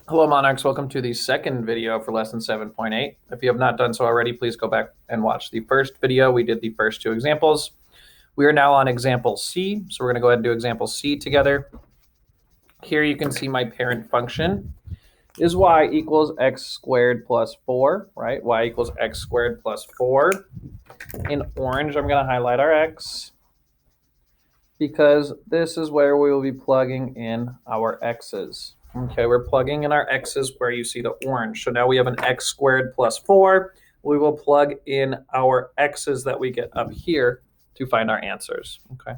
Hello, Monarchs. Welcome to the second video for lesson 7.8. If you have not done so already, please go back and watch the first video. We did the first two examples. We are now on example C, so we're going to go ahead and do example C together. Here you can see my parent function is y equals x squared plus 4, right? Y equals x squared plus 4. In orange, I'm going to highlight our x because this is where we will be plugging in our x's. Okay, we're plugging in our x's where you see the orange. So now we have an x squared plus 4. We will plug in our x's that we get up here to find our answers. Okay.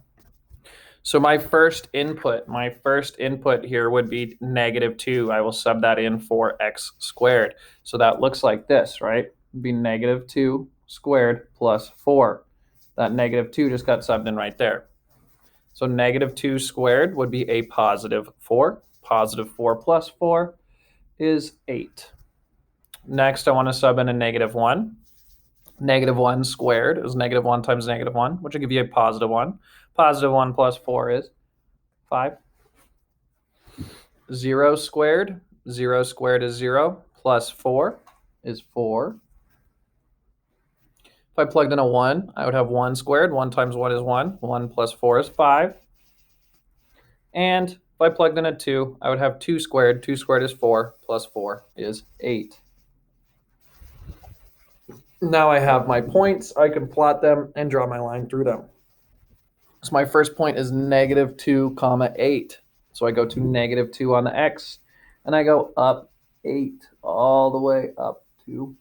So my first input here would be -2. I will sub that in for x squared. So that looks like this, right? It'd be -2 squared plus 4. That -2 just got subbed in right there. So -2 squared would be a positive 4. Positive 4 plus 4 is 8. Next, I want to sub in a -1. -1 squared is -1 times -1, which will give you a positive 1. Positive 1 plus 4 is 5. 0 squared. 0 squared is 0. Plus 4 is 4. If I plugged in a 1, I would have 1 squared. 1 times 1 is 1. 1 plus 4 is 5. And if I plugged in a 2, I would have 2 squared. 2 squared is 4, plus 4 is 8. Now I have my points. I can plot them and draw my line through them. So my first point is -2, 8. So I go to -2 on the x, and I go up 8, all the way up to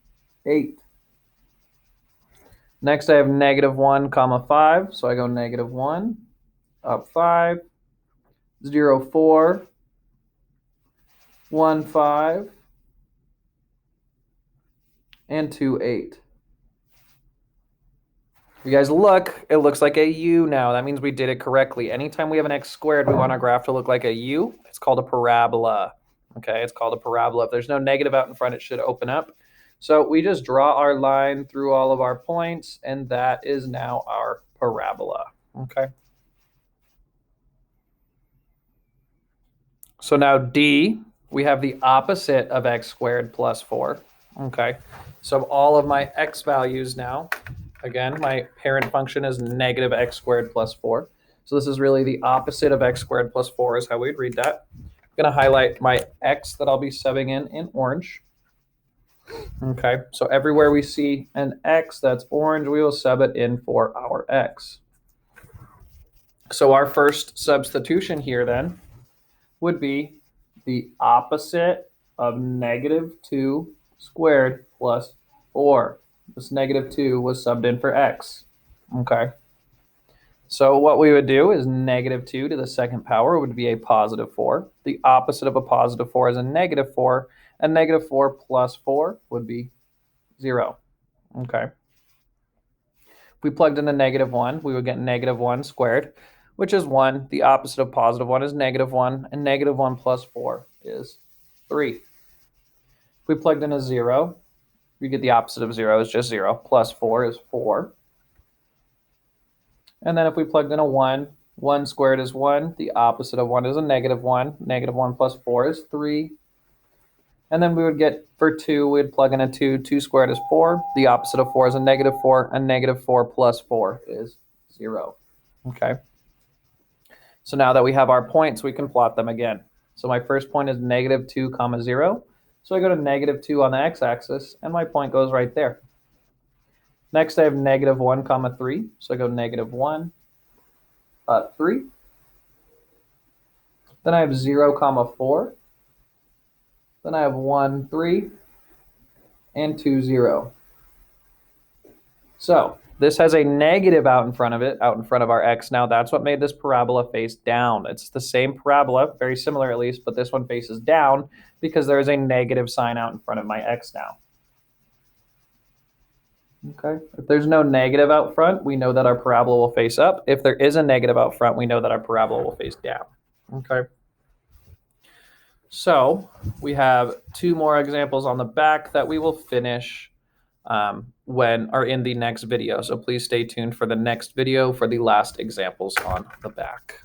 8. Next, I have -1, 5. So I go -1, up 5, 0, 4, 1, 5, and 2, 8. If you guys look, it looks like a U now. That means we did it correctly. Anytime we have an x squared, we want our graph to look like a U. It's called a parabola. Okay, it's called a parabola. If there's no negative out in front, it should open up. So we just draw our line through all of our points, and that is now our parabola. Okay. So now D, we have the opposite of x squared plus 4. Okay, so all of my x values now, again, my parent function is -x squared plus 4. So this is really the opposite of x squared plus 4 is how we'd read that. I'm going to highlight my x that I'll be subbing in orange. Okay, so everywhere we see an x that's orange, we will sub it in for our x. So our first substitution here then would be the opposite of -2 squared plus 4. This -2 was subbed in for x. Okay. So what we would do is -2 to the second power would be a positive 4. The opposite of a positive 4 is a -4. And -4 plus 4 would be 0. Okay. If we plugged in a -1, we would get -1 squared, which is 1. The opposite of positive 1 is -1. And -1 plus 4 is 3. If we plugged in a 0, we get the opposite of 0 is just 0. Plus 4 is 4. And then if we plugged in a 1, 1 squared is 1. The opposite of 1 is a -1. -1 plus 4 is 3. And then we would get, for 2, we'd plug in a 2. 2 squared is 4. The opposite of 4 is a -4. And -4 plus 4 is 0. Okay. So now that we have our points, we can plot them again. So my first point is -2, 0. So I go to -2 on the x-axis, and my point goes right there. Next, I have -1, 3. So I go -1, 3. Then I have 0, 4. Then I have 1, 3, and 2, 0. So this has a negative out in front of it, out in front of our x. Now that's what made this parabola face down. It's the same parabola, very similar at least, but this one faces down because there is a negative sign out in front of my x now. Okay, if there's no negative out front, we know that our parabola will face up. If there is a negative out front, we know that our parabola will face down. Okay. So we have 2 more examples on the back that we will finish in the next video. So please stay tuned for the next video for the last examples on the back.